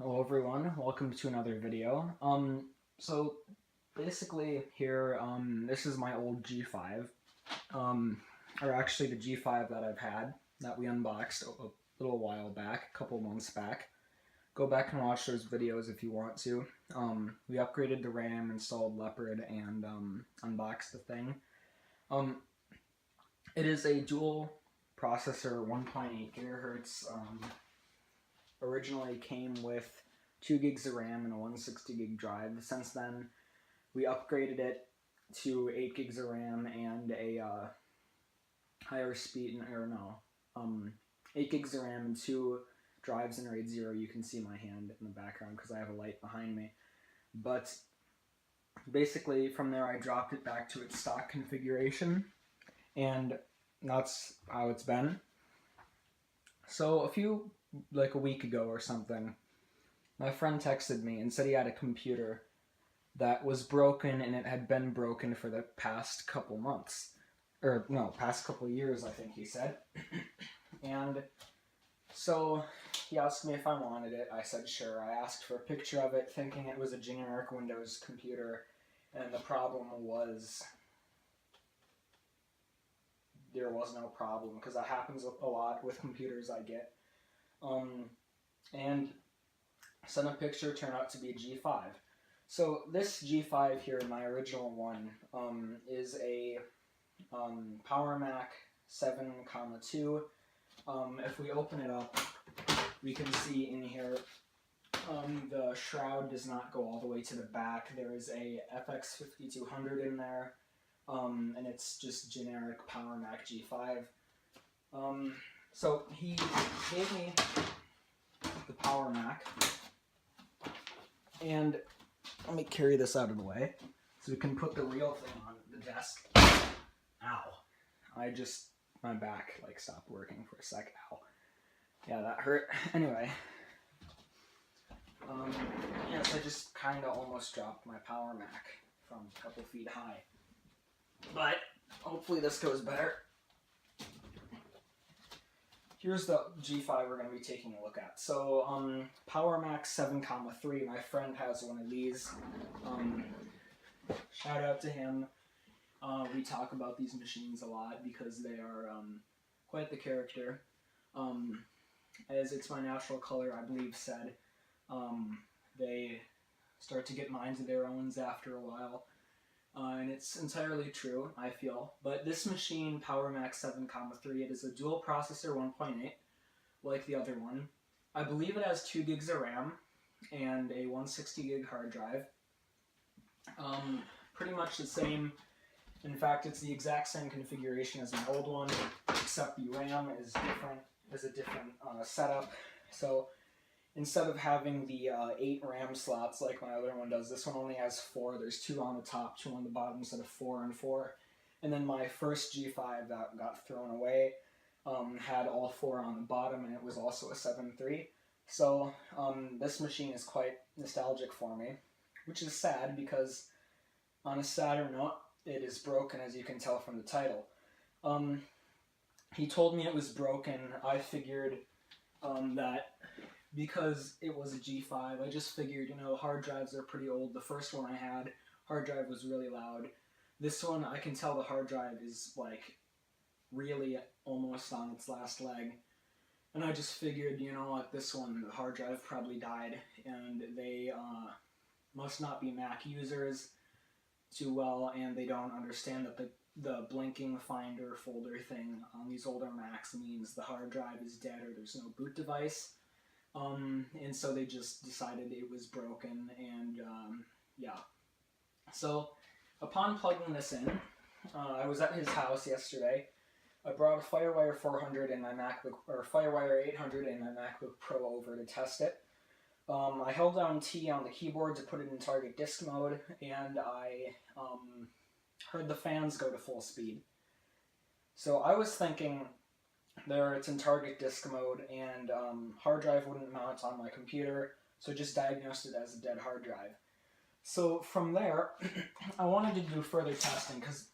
Hello everyone, welcome to another video. So basically here, this is my old G5, or actually the G5 that I've had, that we unboxed a little while back, a couple months back. Go back and watch those videos if you want to. We upgraded the RAM, installed Leopard, and unboxed the thing. It is a dual processor, 1.8 gigahertz, originally came with 2 gigs of RAM and a 160 gig drive. Since then, we upgraded it to 8 gigs of RAM and a higher speed, 8 gigs of RAM and 2 drives in RAID 0. You can see my hand in the background because I have a light behind me. But basically, from there, I dropped it back to its stock configuration, and that's how it's been. So a week ago or something, my friend texted me and said he had a computer that was broken, and it had been broken for the past couple months. Or, no, past couple years, I think he said. And so he asked me if I wanted it. I said sure. I asked for a picture of it, thinking it was a generic Windows computer, and the problem was there was no problem, because that happens a lot with computers I get. And sent a picture, turned out to be a G5. So this G5 here, my original one, is a PowerMac 7,2. If we open it up, we can see in here the shroud does not go all the way to the back. There is a FX 5200 in there, and it's just generic PowerMac G5. So he gave me the PowerMac, and let me carry this out of the way so we can put the real thing on the desk. Ow. My back stopped working for a sec. Ow. Yeah, that hurt. Anyway. Yes, I just kind of almost dropped my PowerMac from a couple feet high. But hopefully this goes better. Here's the G5 we're going to be taking a look at. So, PowerMac 7,3, my friend has one of these. Shout out to him. We talk about these machines a lot because they are quite the character. As It's My Natural Color, I believe, said, they start to get minds of their own after a while. And it's entirely true, I feel. But this machine, PowerMac 7,3, it is a dual processor 1.8, like the other one. I believe it has 2 gigs of RAM and a 160 gig hard drive. Pretty much the same. In fact, it's the exact same configuration as my old one, except the RAM is different. There's a different setup. So instead of having the 8 RAM slots like my other one does, this one only has 4. There's 2 on the top, 2 on the bottom instead of 4 and 4. And then my first G5 that got thrown away had all 4 on the bottom, and it was also a 7.3. So this machine is quite nostalgic for me, which is sad because on a sadder note, it is broken, as you can tell from the title. He told me it was broken. I figured that because it was a G5, I just figured, hard drives are pretty old. The first one I had, hard drive was really loud. This one, I can tell the hard drive is, really almost on its last leg. And I just figured, this one, the hard drive probably died, and they must not be Mac users too well, and they don't understand that the blinking finder folder thing on these older Macs means the hard drive is dead or there's no boot device. And so they just decided it was broken, and yeah. So upon plugging this in, I was at his house yesterday. I brought a FireWire 400 and my MacBook, or FireWire 800 and my MacBook Pro over to test it. I held down T on the keyboard to put it in target disk mode, and I heard the fans go to full speed. So I was thinking there it's in target disk mode, and hard drive wouldn't mount on my computer, so I just diagnosed it as a dead hard drive. So from there, I wanted to do further testing, because,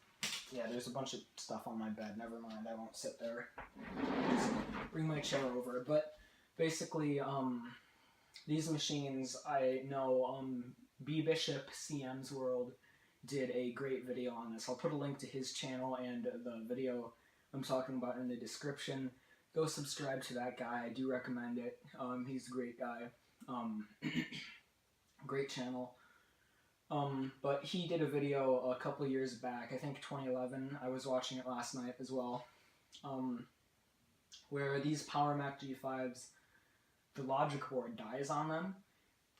yeah, there's a bunch of stuff on my bed. Never mind, I won't sit there. Just bring my chair over. But basically, these machines, I know B Bishop CM's World did a great video on this. I'll put a link to his channel and the video I'm talking about in the description. Go subscribe to that guy. I do recommend it. He's a great guy. Great channel. But he did a video a couple years back, I think 2011. I was watching it last night as well. Where these PowerMac G5s, the logic board dies on them.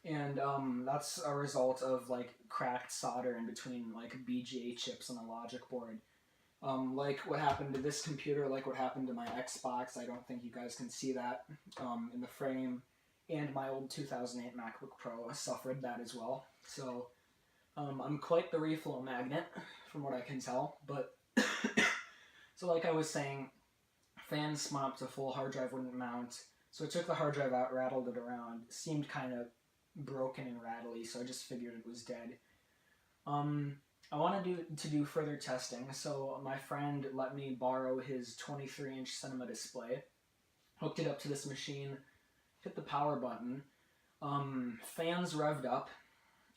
And that's a result of like cracked solder in between like BGA chips on a logic board. Like what happened to this computer, like what happened to my Xbox. I don't think you guys can see that in the frame. And my old 2008 MacBook Pro suffered that as well. So I'm quite the reflow magnet from what I can tell. But so like I was saying, fans spun up to full, hard drive wouldn't mount. So I took the hard drive out, rattled it around. It seemed kind of broken and rattly, so I just figured it was dead. I wanted to do further testing, so my friend let me borrow his 23-inch cinema display, hooked it up to this machine, hit the power button, fans revved up,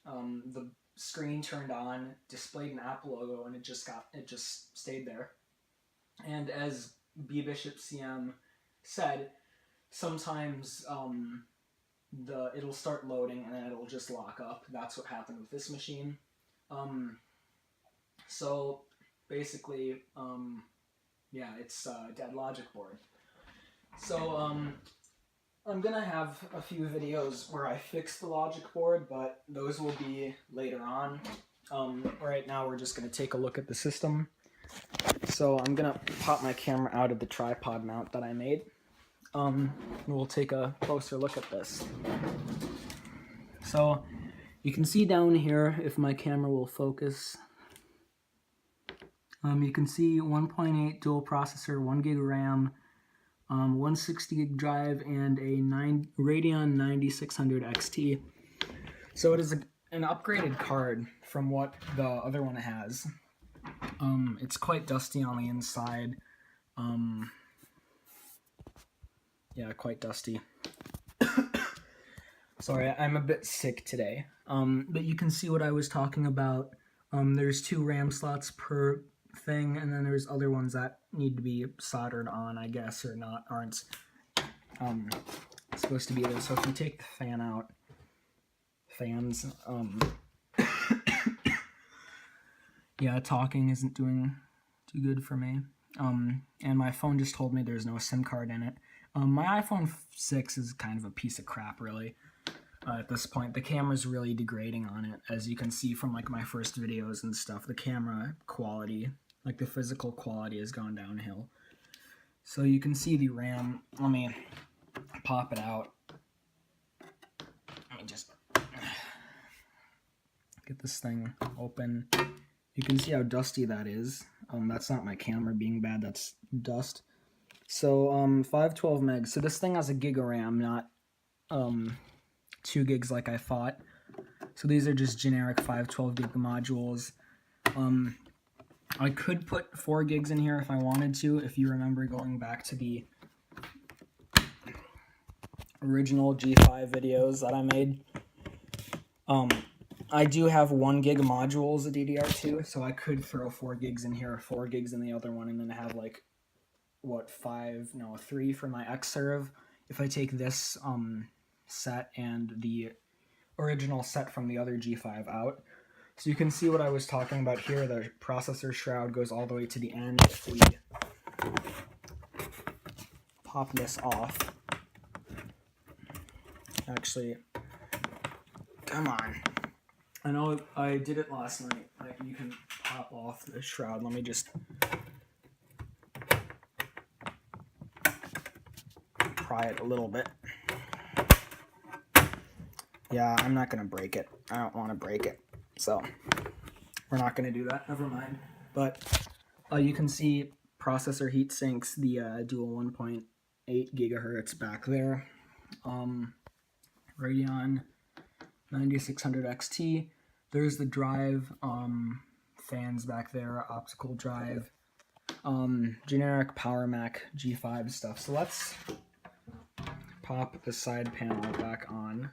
the screen turned on, displayed an Apple logo, and it just stayed there. And as B Bishop CM said, sometimes it'll start loading and then it'll just lock up. That's what happened with this machine. So basically, yeah, it's a dead logic board. So I'm gonna have a few videos where I fix the logic board, but those will be later on. Right now we're just gonna take a look at the system. So I'm gonna pop my camera out of the tripod mount that I made. We'll take a closer look at this. So you can see down here, if my camera will focus, you can see 1.8 dual processor, 1 gig RAM, 160 gig drive, and a Radeon 9600 XT. So it is an upgraded card from what the other one has. It's quite dusty on the inside. Yeah, quite dusty. Sorry, I'm a bit sick today. But you can see what I was talking about. There's 2 RAM slots per thing, and then there's other ones that need to be soldered on, I guess, or not, aren't supposed to be there. So if you take the fan out, fans, yeah, talking isn't doing too good for me. And my phone just told me there's no SIM card in it. My iPhone 6 is kind of a piece of crap, really. At this point, the camera's really degrading on it, as you can see from like my first videos and stuff. The camera quality, like the physical quality, has gone downhill. So you can see the RAM. Let me pop it out. Let me just get this thing open. You can see how dusty that is. That's not my camera being bad, that's dust. So 512 megs. So this thing has a gig of RAM, not 2 gigs like I thought. So these are just generic 512 gig modules. I could put 4 gigs in here if I wanted to, if you remember going back to the original G5 videos that I made. I do have 1 gig modules of DDR2, so I could throw 4 gigs in here, 4 gigs in the other one, and then have like, what, 3 for my Xserve. If I take this set and the original set from the other G5 out. So you can see what I was talking about here. The processor shroud goes all the way to the end. If we pop this off. Actually, come on. I know I did it last night. You can pop off the shroud. Let me just pry it a little bit. Yeah, I'm not going to break it. I don't want to break it. So, we're not going to do that. Never mind. But you can see processor heat sinks, the dual 1.8 gigahertz back there. Radeon 9600 XT. There's the drive, fans back there, optical drive, generic PowerMac G5 stuff. So let's pop the side panel back on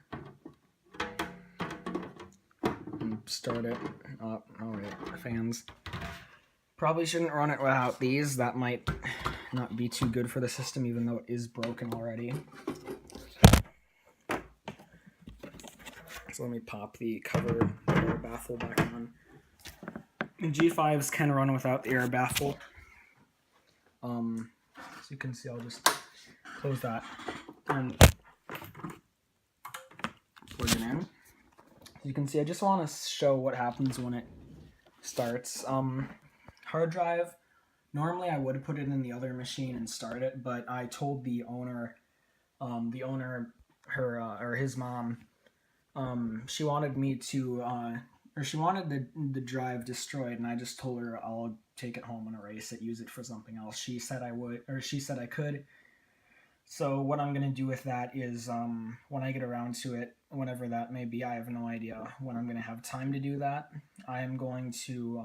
and start it up. Oh wait, fans. Probably shouldn't run it without these. That might not be too good for the system, even though it is broken already. So let me pop the cover air baffle back on. The G5s can run without the air baffle. So you can see, I'll just close that and plug it in. So you can see, I just want to show what happens when it starts. Hard drive, normally I would put it in the other machine and start it, but I told the owner, his mom, she wanted me to, or she wanted the drive destroyed, and I just told her I'll take it home and erase it, use it for something else. She said I would, or she said I could. So what I'm going to do with that is, when I get around to it, whenever that may be, I have no idea when I'm going to have time to do that. I am going to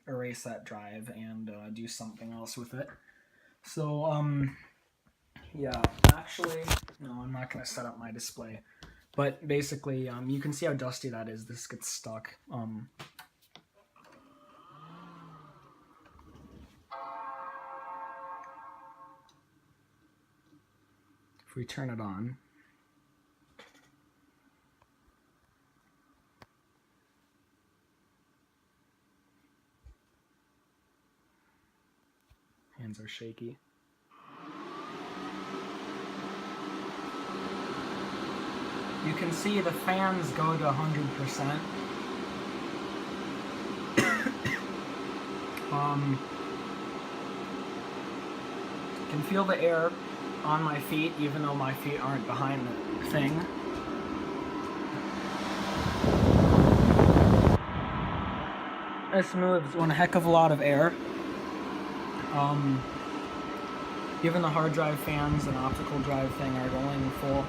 erase that drive and do something else with it. So, yeah, actually, no, I'm not going to set up my display. But basically, you can see how dusty that is. This gets stuck. If we turn it on, hands are shaky. You can see the fans go to 100%. You can feel the air on my feet, even though my feet aren't behind the thing. This moves one heck of a lot of air. Even the hard drive fans and optical drive thing are going full.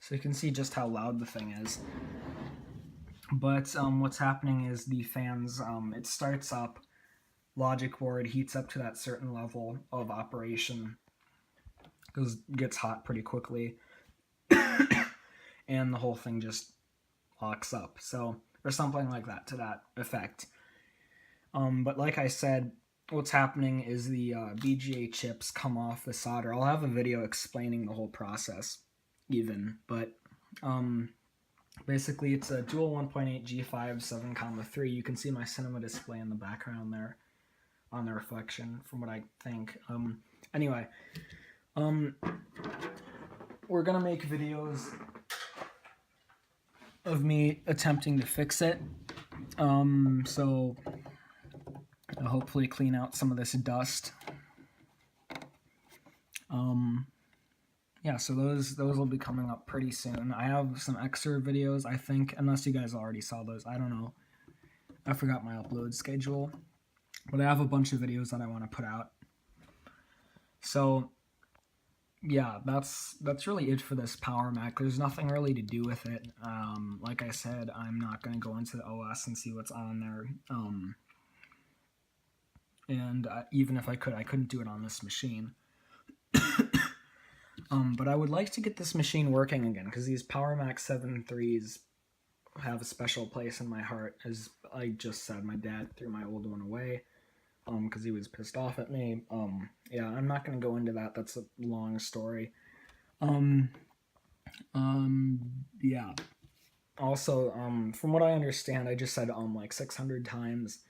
So you can see just how loud the thing is. But what's happening is the fans, it starts up, logic board heats up to that certain level of operation, because it gets hot pretty quickly, and the whole thing just locks up. So, or something like that, to that effect. But like I said, what's happening is the BGA chips come off the solder. I'll have a video explaining the whole process even, but basically it's a dual 1.8 G5 7,3. You can see my cinema display in the background there on the reflection from what I think. Anyway, we're gonna make videos of me attempting to fix it. So I'll hopefully clean out some of this dust. Yeah, so those will be coming up pretty soon. I have some extra videos, I think, unless you guys already saw those. I don't know. I forgot my upload schedule. But I have a bunch of videos that I want to put out. So, yeah, that's really it for this PowerMac. There's nothing really to do with it. Like I said, I'm not going to go into the OS and see what's on there. And even if I could, I couldn't do it on this machine. But I would like to get this machine working again, because these PowerMac 7.3s have a special place in my heart. As I just said, my dad threw my old one away, because he was pissed off at me. Yeah, I'm not going to go into that. That's a long story. Yeah. Also, from what I understand, I just said like 600 times.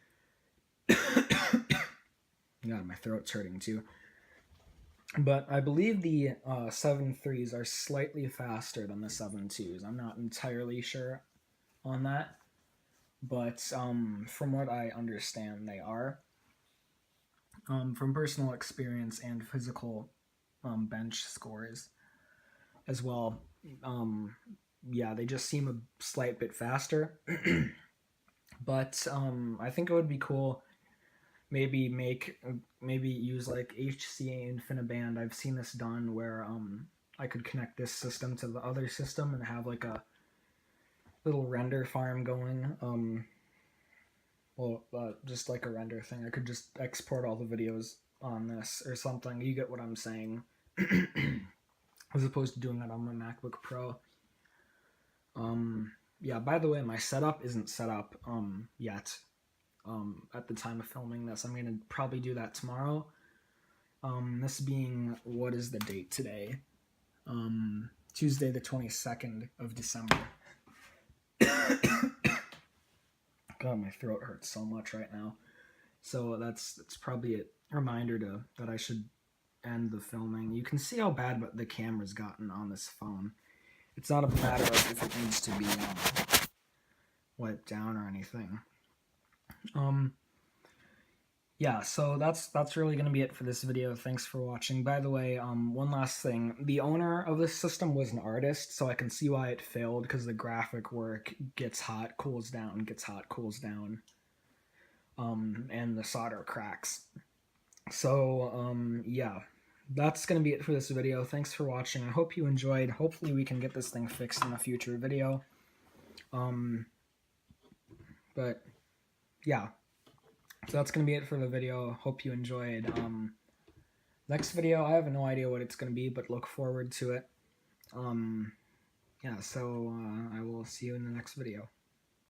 God, my throat's hurting too. But I believe the 7.3s are slightly faster than the 7.2s. I'm not entirely sure on that. But from what I understand, they are. From personal experience and physical bench scores as well. Yeah, they just seem a slight bit faster. But I think it would be cool maybe use like HCA InfiniBand. I've seen this done where I could connect this system to the other system and have like a little render farm going. Just like a render thing. I could just export all the videos on this or something. You get what I'm saying. As opposed to doing it on my MacBook Pro. Yeah, by the way, my setup isn't set up yet. At the time of filming this, I'm gonna probably do that tomorrow. This being, what is the date today? Tuesday the 22nd of December. God, my throat hurts so much right now. So that's probably a reminder that I should end the filming. You can see how bad the camera's gotten on this phone. It's not a matter of if it needs to be wiped down or anything. Yeah, so that's really going to be it for this video. Thanks for watching. By the way, one last thing. The owner of this system was an artist, so I can see why it failed, because the graphic work gets hot, cools down, gets hot, cools down. And the solder cracks. So, yeah. That's going to be it for this video. Thanks for watching. I hope you enjoyed. Hopefully we can get this thing fixed in a future video. But, yeah. So that's going to be it for the video. Hope you enjoyed. Next video, I have no idea what it's going to be, but look forward to it. Yeah, so I will see you in the next video.